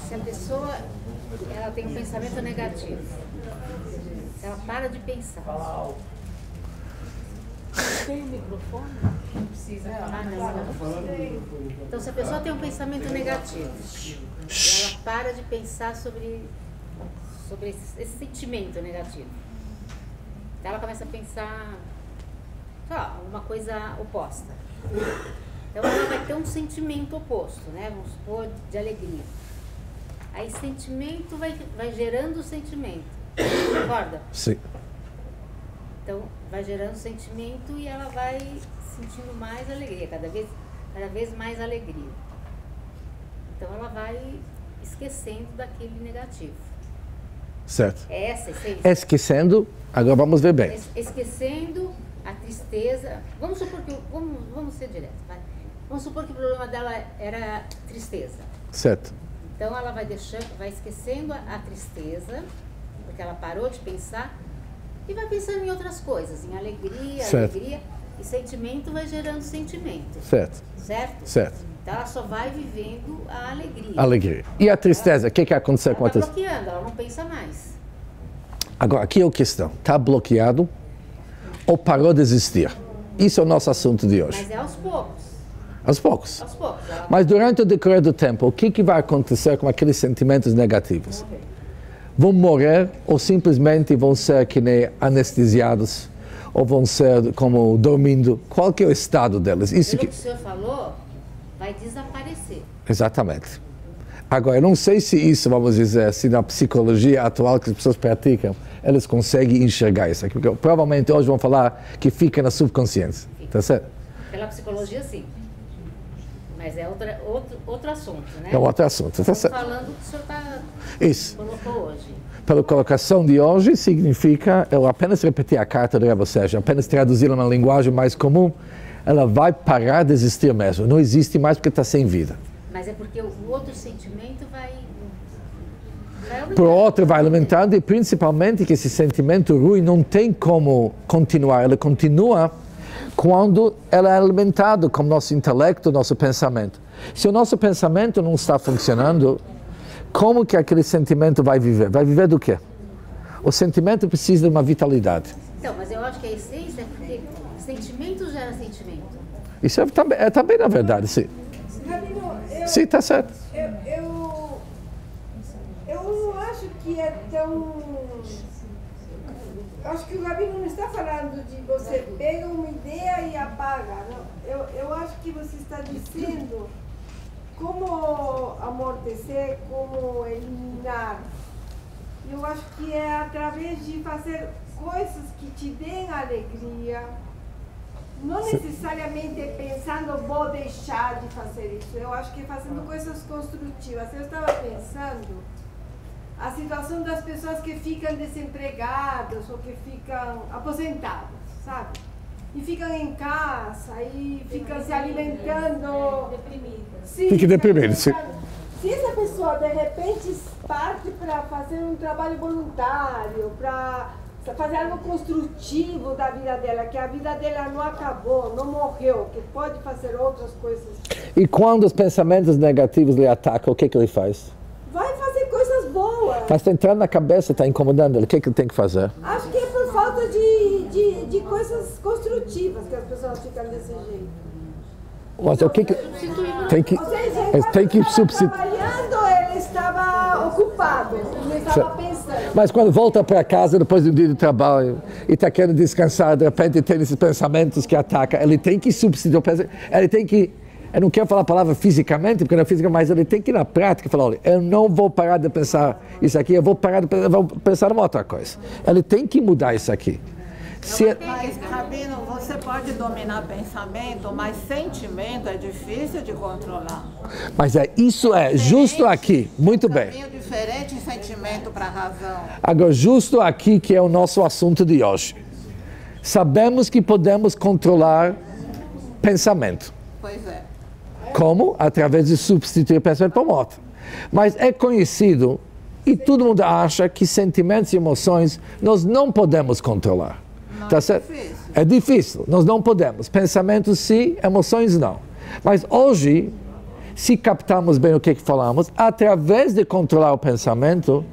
Se a pessoa ela tem um pensamento negativo, se ela para de pensar. Tem o microfone? Não precisa. Não. Então, se a pessoa tem um pensamento negativo, ela para de pensar sobre esse sentimento negativo. Então, ela começa a pensar, sei lá, uma coisa oposta. Então, ela vai ter um sentimento oposto, né? Vamos supor, de alegria. Aí, sentimento vai gerando sentimento. Concorda? Sim. Então, vai gerando sentimento e ela vai sentindo mais alegria, cada vez mais alegria. Então, ela vai esquecendo daquele negativo. Certo. É essa a essência? Esquecendo, agora vamos ver bem. Esquecendo a tristeza. Vamos supor que, vamos ser direto, vai. Vamos supor que o problema dela era tristeza. Certo. Então, ela vai esquecendo a tristeza, porque ela parou de pensar, e vai pensando em outras coisas, em alegria, certo. Alegria, e sentimento vai gerando sentimento. Certo. Certo? Certo. Então ela só vai vivendo a alegria. Alegria. E a tristeza? O que aconteceu com a tristeza? Ela está bloqueando, ela não pensa mais. Agora, aqui é a questão. Está bloqueado ou parou de existir? Isso é o nosso assunto de hoje. Mas é aos poucos. Aos poucos. Aos poucos. Mas durante o decorrer do tempo, o que vai acontecer com aqueles sentimentos negativos? Vão morrer ou simplesmente vão ser que nem anestesiados ou vão ser como dormindo? Qual que é o estado delas? Isso que o senhor falou, vai desaparecer. Exatamente. Agora, eu não sei se isso, vamos dizer assim, na psicologia atual que as pessoas praticam, elas conseguem enxergar isso aqui. Porque provavelmente hoje vão falar que fica na subconsciência. Tá certo? Pela psicologia, sim. Mas é outro assunto, né? É outro assunto, tá certo. Falando o que o senhor colocou hoje. Pela colocação de hoje, significa, eu apenas repetir a carta do Rebbe, ou seja, apenas traduzi-la numa linguagem mais comum, ela vai parar de existir mesmo. Não existe mais porque está sem vida. Mas é porque o outro sentimento vai aumentando. Por outro, vai alimentando, e principalmente que esse sentimento ruim não tem como continuar. Ele continua quando ela é alimentado com o nosso intelecto, nosso pensamento. Se o nosso pensamento não está funcionando, como que aquele sentimento vai viver? Vai viver do quê? O sentimento precisa de uma vitalidade. Então, mas eu acho que a essência é porque sentimento gera sentimento. Isso é também na verdade, sim. Rabino, sim, está certo. Eu não acho que é tão... Acho que o Rabino não está falando de você pega uma ideia e apaga. Não. Eu acho que você está dizendo como amortecer, como eliminar. Eu acho que é através de fazer coisas que te deem alegria, não necessariamente pensando vou deixar de fazer isso. Eu acho que fazendo coisas construtivas. Eu estava pensando a situação das pessoas que ficam desempregadas ou que ficam aposentadas, sabe? E ficam em casa e ficam se alimentando. Deprimidas. Fique deprimido, sim. Se essa pessoa de repente parte para fazer um trabalho voluntário, para fazer algo construtivo da vida dela, que a vida dela não acabou, não morreu, que pode fazer outras coisas. E quando os pensamentos negativos lhe atacam, o que ele faz? Vai fazer coisas boas. Mas está entrando na cabeça, está incomodando ele, o que ele tem que fazer? Acho que é por falta de coisas construtivas que as pessoas ficam desse jeito. Mas o que tem que substituir? Trabalhando, ele estava ocupado, ele estava pensando. Mas quando volta para casa depois de um dia de trabalho e está querendo descansar, de repente tem esses pensamentos que atacam, ele tem que substituir, ele tem que, eu não quero falar a palavra fisicamente, porque não é física, mas ele tem que ir na prática falar, olha, eu não vou parar de pensar isso aqui, eu vou pensar numa outra coisa. Ele tem que mudar isso aqui. Mas, Rabino, você pode dominar pensamento, mas sentimento é difícil de controlar. Mas isso é justo aqui, muito bem. Caminho diferente, sentimento para razão. Agora, justo aqui que é o nosso assunto de hoje. Sabemos que podemos controlar pensamento. Pois é. Como? Através de substituir o pensamento por um outro. Mas é conhecido, e todo mundo acha que sentimentos e emoções nós não podemos controlar. Tá certo? É difícil, nós não podemos. Pensamentos sim, emoções não. Mas hoje, se captamos bem o que falamos, através de controlar o pensamento,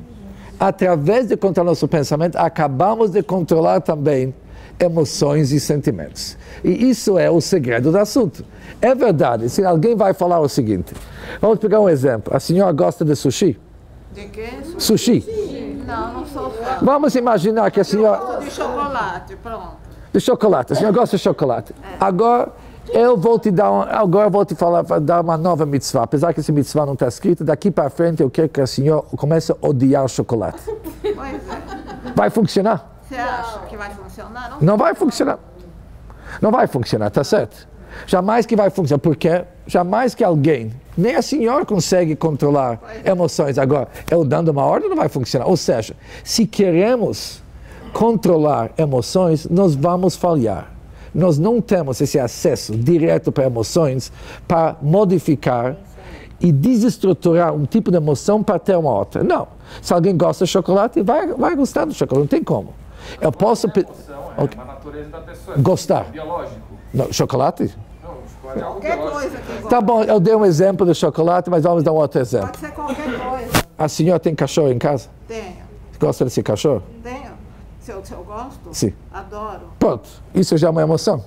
através de controlar nosso pensamento, acabamos de controlar também emoções e sentimentos. E isso é o segredo do assunto. É verdade, se alguém vai falar o seguinte, vamos pegar um exemplo, a senhora gosta de sushi? De quê? Sushi? Não sou fã. Vamos imaginar que a senhora... Gosto de chocolate, pronto. De chocolate, a senhora gosta de chocolate. Agora, eu vou te dar uma nova mitzvah, apesar que esse mitzvah não está escrito, daqui para frente eu quero que a senhora comece a odiar chocolate. Pois é. Vai funcionar? Você acha que vai funcionar? Não vai funcionar. Não vai funcionar, tá certo? Jamais que vai funcionar, porque jamais que alguém, nem a senhora consegue controlar emoções. Agora, eu dando uma ordem não vai funcionar. Ou seja, se queremos controlar emoções, nós vamos falhar. Nós não temos esse acesso direto para emoções para modificar e desestruturar um tipo de emoção para ter uma outra. Não. Se alguém gosta de chocolate, vai gostar do chocolate, não tem como. Eu posso... É uma natureza da pessoa. Gostar. É biológico. Não, chocolate? Não, chocolate é algo Qualquer biológico. coisa que gosta. Tá bom, eu dei um exemplo de chocolate, mas vamos dar um outro exemplo. Pode ser qualquer coisa. A senhora tem cachorro em casa? Tenho. Gosta desse cachorro? Tenho. Se eu gosto? Sim. Adoro. Pronto, isso já é uma emoção?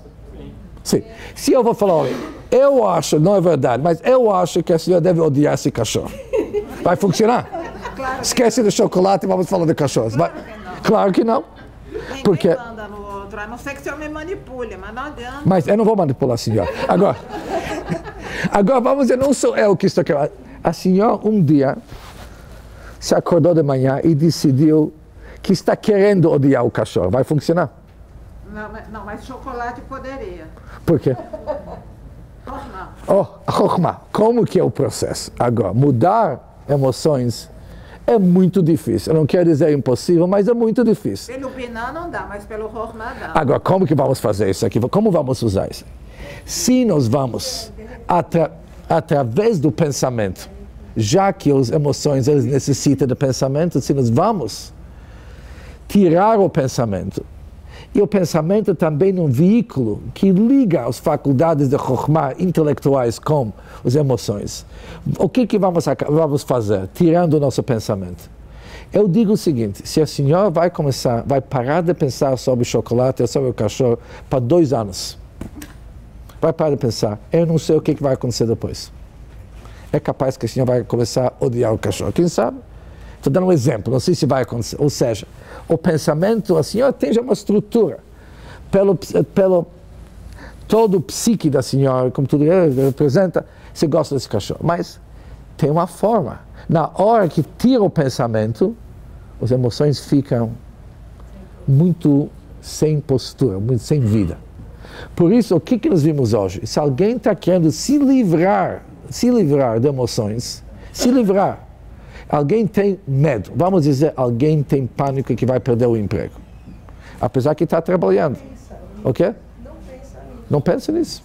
Sim. Se eu vou falar, olha, eu acho, não é verdade, mas eu acho que a senhora deve odiar esse cachorro. Vai funcionar? Claro. Esquece do chocolate e vamos falar de cachorros. Claro que não. Ninguém Porque... manda no outro, a não ser que o senhor me manipule, mas não adianta. Mas eu não vou manipular a senhora. Agora vamos dizer, não sou eu que estou querendo. A senhora um dia se acordou de manhã e decidiu que está querendo odiar o cachorro. Vai funcionar? Não, mas chocolate poderia. Por quê? Normal. Chokhmah. Como que é o processo? Agora, mudar emoções é muito difícil. Eu não quero dizer impossível, mas é muito difícil. Pelo Biná não dá, mas pelo Chokhmah dá. Agora, como que vamos fazer isso aqui? Como vamos usar isso? Se nós vamos, através do pensamento, já que as emoções eles necessitam de pensamento, se nós vamos tirar o pensamento, e o pensamento também é um veículo que liga as faculdades de Chokhmah intelectuais com as emoções. O que vamos fazer, tirando o nosso pensamento? Eu digo o seguinte, se a senhora vai parar de pensar sobre o chocolate ou sobre o cachorro para 2 anos, vai parar de pensar, eu não sei o que vai acontecer depois. É capaz que a senhora vai começar a odiar o cachorro, quem sabe? Estou dando um exemplo, não sei se vai acontecer. Ou seja, o pensamento, a senhora tem já uma estrutura. Pelo todo o psique da senhora, como tudo representa, você gosta desse cachorro. Mas tem uma forma. Na hora que tira o pensamento, as emoções ficam muito sem postura, muito sem vida. Por isso, o que nós vimos hoje? Se alguém está querendo se livrar de emoções, se livrar. Alguém tem medo, vamos dizer, alguém tem pânico que vai perder o emprego. Apesar que está trabalhando. Ok? Não pensa nisso.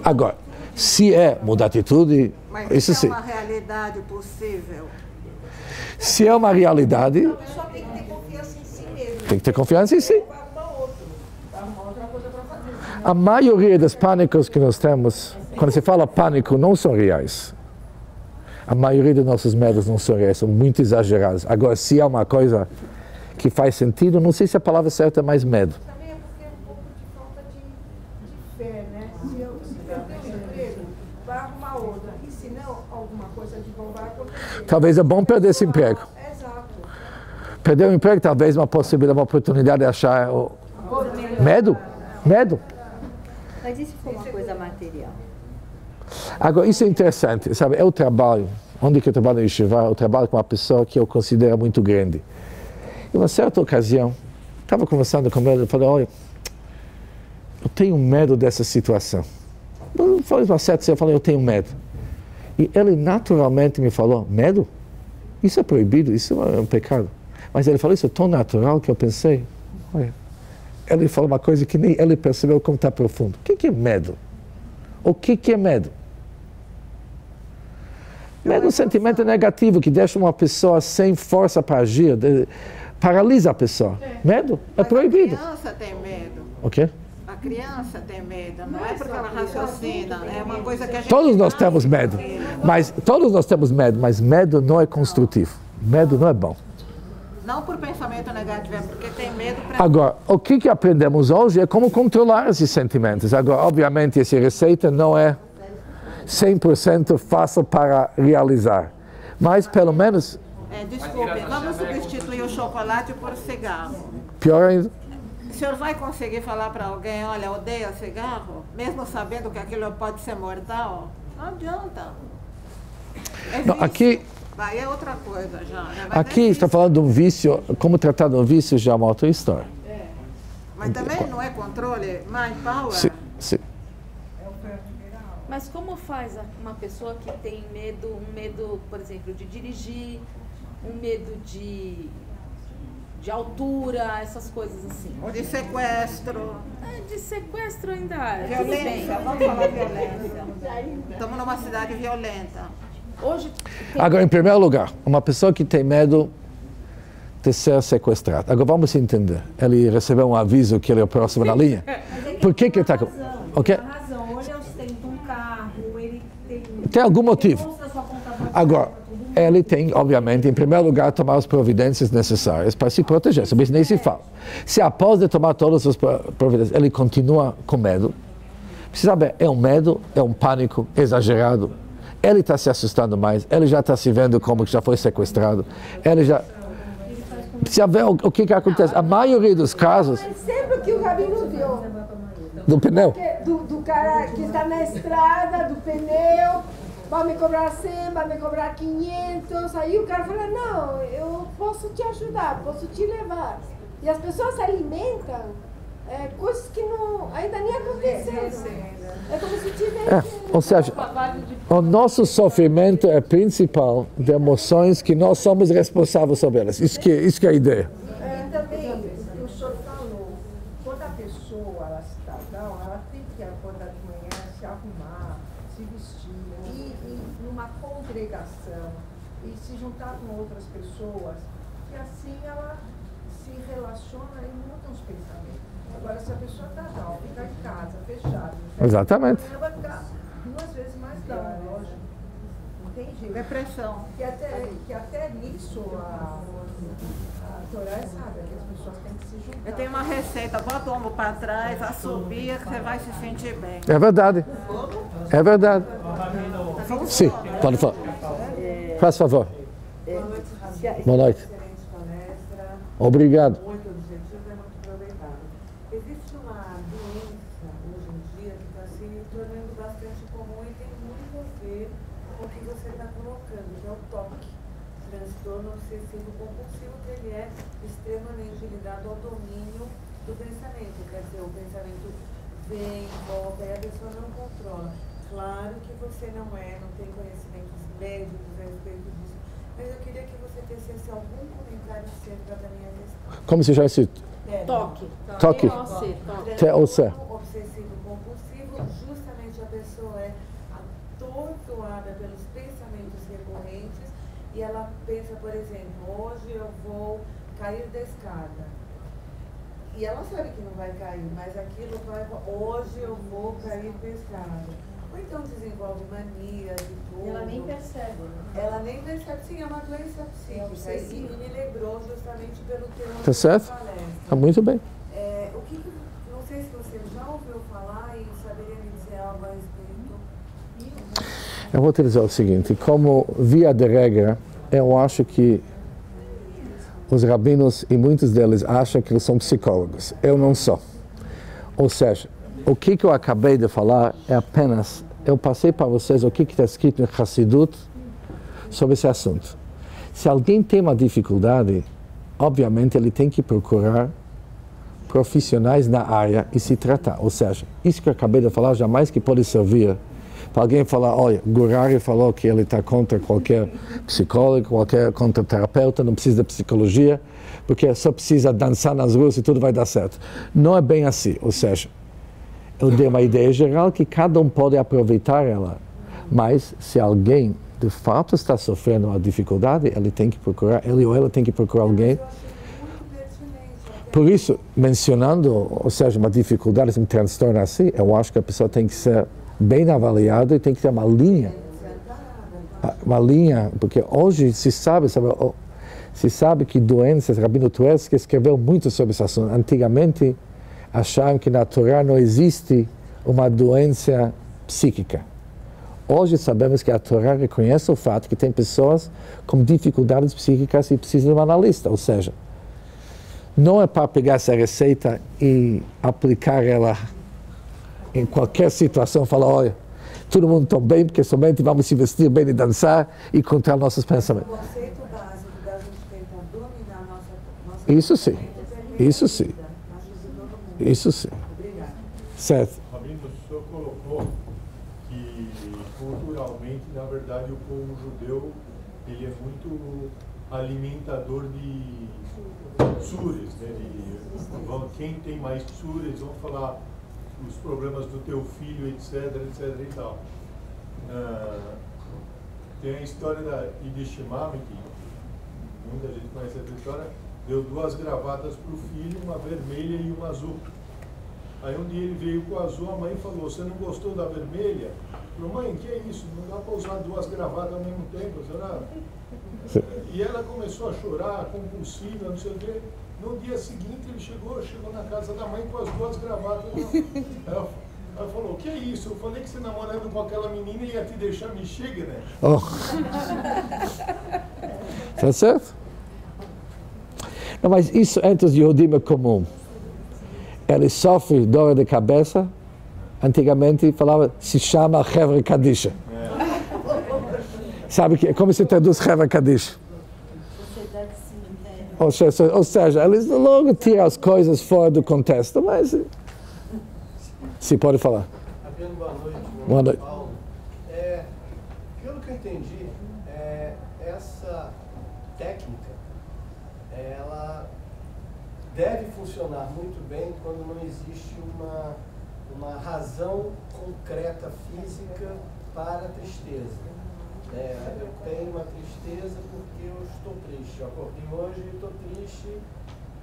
Agora, se é mudar atitude, Mas isso isso sim. é uma realidade possível. Se é uma realidade, A pessoa tem que ter confiança em si mesmo. tem que ter confiança em si. Arruma outro. Arruma outra coisa para fazer. A maioria dos pânicos que nós temos, quando se fala pânico, não são reais. A maioria dos nossos medos não são reais, são muito exagerados. Agora, se há uma coisa que faz sentido, não sei se a palavra certa é mais medo. Também é porque é um pouco de falta de fé, né? Se eu perder o emprego, vai arrumar outra. E se não, alguma coisa de bom vai acontecer. Talvez é bom perder esse emprego. Exato. Perder o emprego, talvez uma possibilidade, uma oportunidade de achar o... Medo? Medo. Mas e se for uma coisa material? Agora, isso é interessante, sabe? Eu trabalho, onde que eu trabalho em Yeshiva, eu trabalho com uma pessoa que eu considero muito grande. Em uma certa ocasião, estava conversando com ele, eu falei, olha, eu tenho medo dessa situação. Eu falei uma certa situação, eu falei, eu tenho medo. E ele naturalmente me falou, medo? Isso é proibido, isso é um pecado. Mas ele falou, isso é tão natural que eu pensei, olha, ele falou uma coisa que nem ele percebeu como está profundo. O que é medo? O que é medo? Medo é um sentimento negativo que deixa uma pessoa sem força para agir, paralisa a pessoa. Medo é proibido. A criança tem medo. O quê? A criança tem medo, não é porque ela raciocina, é uma coisa que a gente... Todos nós temos medo. Mas todos nós temos medo, mas medo não é construtivo. Medo não é bom. Não por pensamento negativo, é porque tem medo para... Agora, o que aprendemos hoje é como controlar esses sentimentos. Agora, obviamente, essa receita não é 100% fácil para realizar. Mas, pelo menos... desculpe, vamos substituir o chocolate por cigarro. Pior ainda. O senhor vai conseguir falar para alguém, olha, odeia cigarro? Mesmo sabendo que aquilo pode ser mortal? Não adianta. Não, aqui... Vai, é outra coisa já. Né? Aqui está falando de um vício, como tratar de um vício já é uma outra história. Mas também não é controle, mind power? Sim. Mas como faz uma pessoa que tem medo, um medo, por exemplo, de dirigir, um medo de altura, essas coisas assim? Ou de sequestro. De sequestro ainda. Violência, vamos falar violência. Estamos numa cidade violenta. Hoje, Agora, em primeiro lugar, uma pessoa que tem medo de ser sequestrada. Agora vamos entender. Ele recebeu um aviso que ele é o próximo na linha. Por que ele está com... Okay? Tem razão. Hoje eu ostento um carro, ele Tem algum motivo. Agora, ele tem, obviamente, em primeiro lugar, tomar as providências necessárias para se proteger. Sobre isso nem se fala. Se após de tomar todas as providências, ele continua com medo, precisa saber, é um medo, é um pânico exagerado. Ele está se assustando mais, ele já está se vendo como que já foi sequestrado, ele já... Precisa ver o que acontece. A maioria dos casos... sempre o que o Rabino viu. Do pneu. Do cara que está na estrada, do pneu, vai me cobrar 100, vai me cobrar 500. Aí o cara fala, não, eu posso te ajudar, posso te levar. E as pessoas se alimentam coisas que ainda nem aconteceram. É como se tivesse... Ou seja, o nosso sofrimento é principal de emoções que nós somos responsáveis sobre elas. Isso que é a ideia. Também, o senhor falou, quando a pessoa ela se dá down, ela tem que acordar de manhã, se arrumar, se vestir, ir numa congregação e se juntar com outras pessoas, e assim ela se relaciona e muda os pensamentos. Agora, se a pessoa está down, fica em casa, fechada, Exatamente. ela vai ficar 2 vezes mais down, lógico. Não tem jeito. Depressão. Que até nisso a Torá é sábia, que as pessoas têm que se juntar. Eu tenho uma receita, bota o ombro para trás, assobia, que você vai se sentir bem. É verdade. É verdade. Sim, pode falar. Faz favor. Boa noite. Obrigado. Muito objetivo e muito aproveitado. Existe uma doença hoje em dia que está se tornando bastante comum e tem muito a ver com o que você está colocando, que é o TOC, transtorno obsessivo compulsivo, que ele é extremamente ligado ao domínio do pensamento. Quer dizer, o pensamento vem, volta e a pessoa não controla. Claro que você não tem conhecimentos médicos a respeito disso, mas eu queria que você tecesse algum comentário acerca da minha questão. Como se chama isso? toque. Toque. T-O-C. Obsessivo compulsivo, justamente a pessoa é atordoada pelos pensamentos recorrentes e ela pensa, por exemplo, hoje eu vou cair da escada. E ela sabe que não vai cair, mas aquilo vai, hoje eu vou cair da escada. Ou então desenvolve manias e tudo. Ela nem percebe. Ela nem percebe, sim, é uma doença psíquica. E me lembrou justamente pelo teu Tá certo? Tá muito bem. Não sei se você já ouviu falar e saberia me dizer algo a respeito. Eu vou te dizer o seguinte, como via de regra, eu acho que os rabinos, e muitos deles acham que eles são psicólogos. Eu não sou. Ou seja, o que eu acabei de falar é apenas, eu passei para vocês o que está escrito em Hassidut sobre esse assunto. Se alguém tem uma dificuldade, obviamente ele tem que procurar profissionais na área e se tratar. Ou seja, isso que eu acabei de falar jamais que pode servir para alguém falar, olha, Gurari falou que ele está contra qualquer psicólogo, contra terapeuta, não precisa de psicologia, porque só precisa dançar nas ruas e tudo vai dar certo. Não é bem assim, ou seja, eu dei uma ideia geral que cada um pode aproveitar ela, mas se alguém de fato está sofrendo uma dificuldade, ele ou ela tem que procurar alguém. Por isso, mencionando, ou seja, uma dificuldade, um transtorno assim, eu acho que a pessoa tem que ser bem avaliada e tem que ter uma linha. uma linha, porque hoje se sabe que doenças, Rabino Tuetzke escreveu muito sobre esse assunto. Antigamente achavam que na Torá não existe uma doença psíquica. Hoje sabemos que a Torá reconhece o fato que tem pessoas com dificuldades psíquicas e precisam de um analista, ou seja, não é para pegar essa receita e aplicar ela em qualquer situação, falar, olha, todo mundo está bem porque somente vamos se vestir bem e dançar e controlar nossos pensamentos. O conceito básico da gente tentar dominar nossa Isso sim, isso sim, isso sim. Obrigada. Certo. Rabino, o senhor colocou que culturalmente, na verdade, o povo judeu ele é muito alimentador de tsures, né? Quem tem mais tsures, vão falar os problemas do teu filho, etc, etc e tal. Tem a história da Idishimami, que muita gente conhece essa história, deu 2 gravatas para o filho, uma vermelha e uma azul. Aí um dia ele veio com a azul, a mãe falou, você não gostou da vermelha? Falou, mãe, que é isso? Não dá para usar 2 gravatas ao mesmo tempo, será? E ela começou a chorar, compulsiva, não sei o quê. No dia seguinte ele chegou na casa da mãe com as 2 gravatas. Ela falou, que é isso? Eu falei que você namorando com aquela menina ia te deixar me chega, né? Oh. Tá certo? Não, mas isso entre os Yehudim é comum. Ele sofre dor de cabeça, antigamente falava, se chama Hevra Kadisha. Sabe que, como se traduz Hevra Kadisha? Ou seja, eles logo tiram as coisas fora do contexto, mas se pode falar. Apenas boa noite. Boa noite. Paulo. Pelo que eu entendi, essa técnica, ela deve funcionar muito bem quando não existe uma razão concreta física para a tristeza. Eu tenho uma tristeza porque eu estou triste. Eu acordei hoje e estou triste.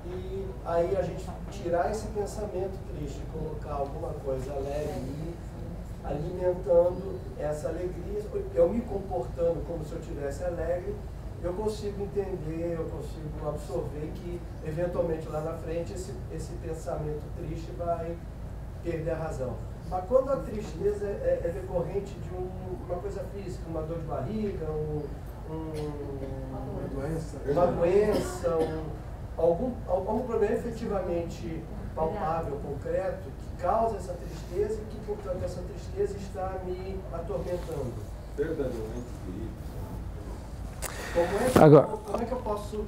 E aí a gente tirar esse pensamento triste e colocar alguma coisa alegre e alimentando essa alegria, eu me comportando como se eu estivesse alegre, eu consigo entender, eu consigo absorver que eventualmente lá na frente esse pensamento triste vai perder a razão. Mas quando a tristeza é decorrente de uma coisa física, uma dor de barriga, uma doença, algum problema efetivamente palpável, concreto, que causa essa tristeza e que, portanto, essa tristeza está me atormentando. Verdadeiramente. Como é que eu posso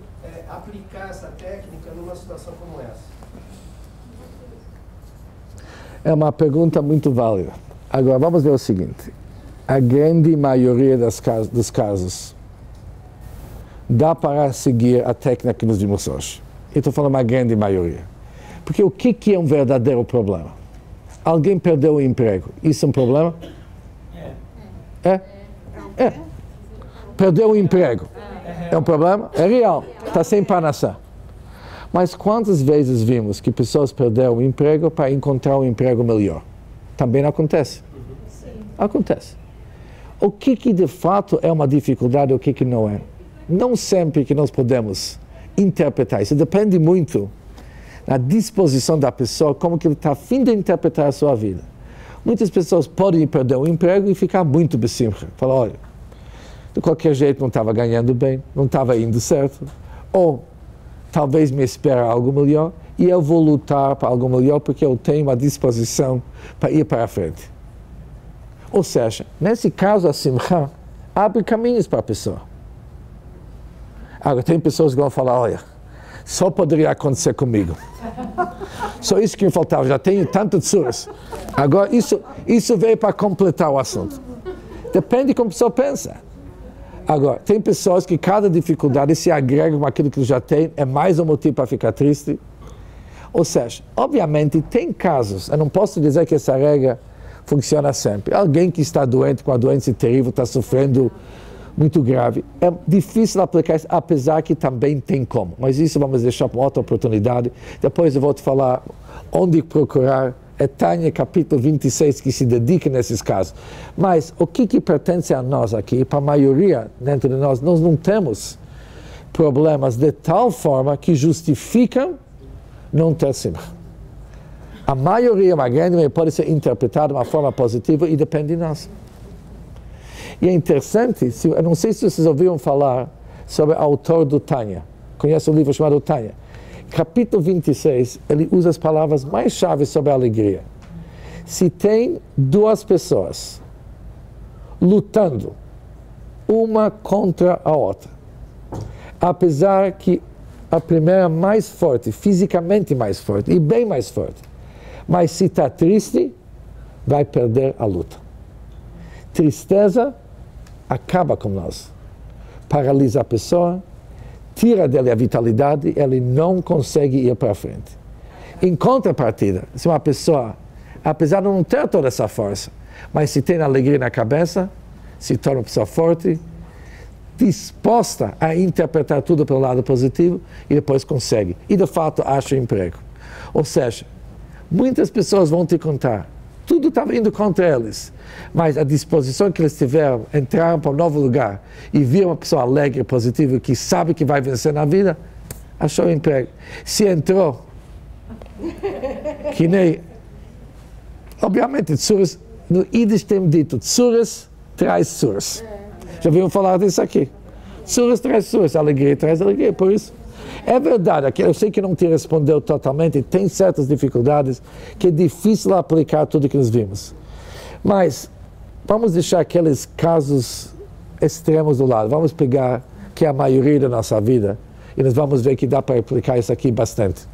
aplicar essa técnica numa situação como essa? É uma pergunta muito válida. Agora, vamos ver o seguinte. A grande maioria dos casos dá para seguir a técnica que nos vimos hoje. Eu estou falando uma grande maioria. Porque o que é um verdadeiro problema? Alguém perdeu o emprego. Isso é um problema? É. Perdeu o emprego. É um problema? É real. Está sem parnassá. Mas quantas vezes vimos que pessoas perderam o emprego para encontrar um emprego melhor? Também acontece. Acontece. O que de fato é uma dificuldade e o que não é? Não sempre que nós podemos interpretar. Isso depende muito da disposição da pessoa, como que ele está a fim de interpretar a sua vida. Muitas pessoas podem perder o emprego e ficar muito besimcha. Falar, olha, de qualquer jeito não estava ganhando bem, não estava indo certo. Ou talvez me espera algo melhor e eu vou lutar para algo melhor porque eu tenho uma disposição para ir para a frente. Ou seja, nesse caso a simcha abre caminhos para a pessoa. Agora, tem pessoas que vão falar, olha, só poderia acontecer comigo. Só isso que me faltava, já tenho tantas tsuras. Agora, isso veio para completar o assunto. Depende de como a pessoa pensa. Agora, tem pessoas que cada dificuldade se agrega com aquilo que já tem, é mais um motivo para ficar triste. Ou seja, obviamente tem casos, eu não posso dizer que essa regra funciona sempre. Alguém que está doente, com uma doença terrível, está sofrendo muito grave, é difícil aplicar isso, apesar que também tem como. Mas isso vamos deixar para outra oportunidade. Depois eu vou te falar onde procurar é Tânia, capítulo 26, que se dedica nesses casos. Mas o que pertence a nós aqui, para a maioria dentro de nós, nós não temos problemas de tal forma que justificam não ter simcha. A maioria, uma grande maioria, pode ser interpretada de uma forma positiva e depende de nós. E é interessante, eu não sei se vocês ouviram falar sobre o autor do Tânia. Conhece um livro chamado Tânia? Capítulo 26, ele usa as palavras mais chaves sobre a alegria. Se tem duas pessoas lutando uma contra a outra, apesar que a primeira é mais forte, fisicamente mais forte e bem mais forte, mas se está triste, vai perder a luta. Tristeza acaba com nós, paralisa a pessoa, tira dele a vitalidade, ele não consegue ir para frente. Em contrapartida, se uma pessoa, apesar de não ter toda essa força, mas se tem alegria na cabeça, se torna uma pessoa forte, disposta a interpretar tudo pelo lado positivo e depois consegue. E de fato acha emprego. Ou seja, muitas pessoas vão te contar, tudo estava indo contra eles, mas a disposição que eles tiveram, entraram para um novo lugar e viram uma pessoa alegre, positiva, que sabe que vai vencer na vida, achou emprego. Se entrou, que nem, obviamente, tsuras, no Yiddish tem dito, tsuras traz tsuras. Já ouviram falar disso aqui? Tsuras traz tsuras, alegria traz alegria, por isso. É verdade, eu sei que não te respondeu totalmente, tem certas dificuldades que é difícil aplicar tudo que nós vimos. Mas vamos deixar aqueles casos extremos do lado, vamos pegar que é a maioria da nossa vida e nós vamos ver que dá para aplicar isso aqui bastante.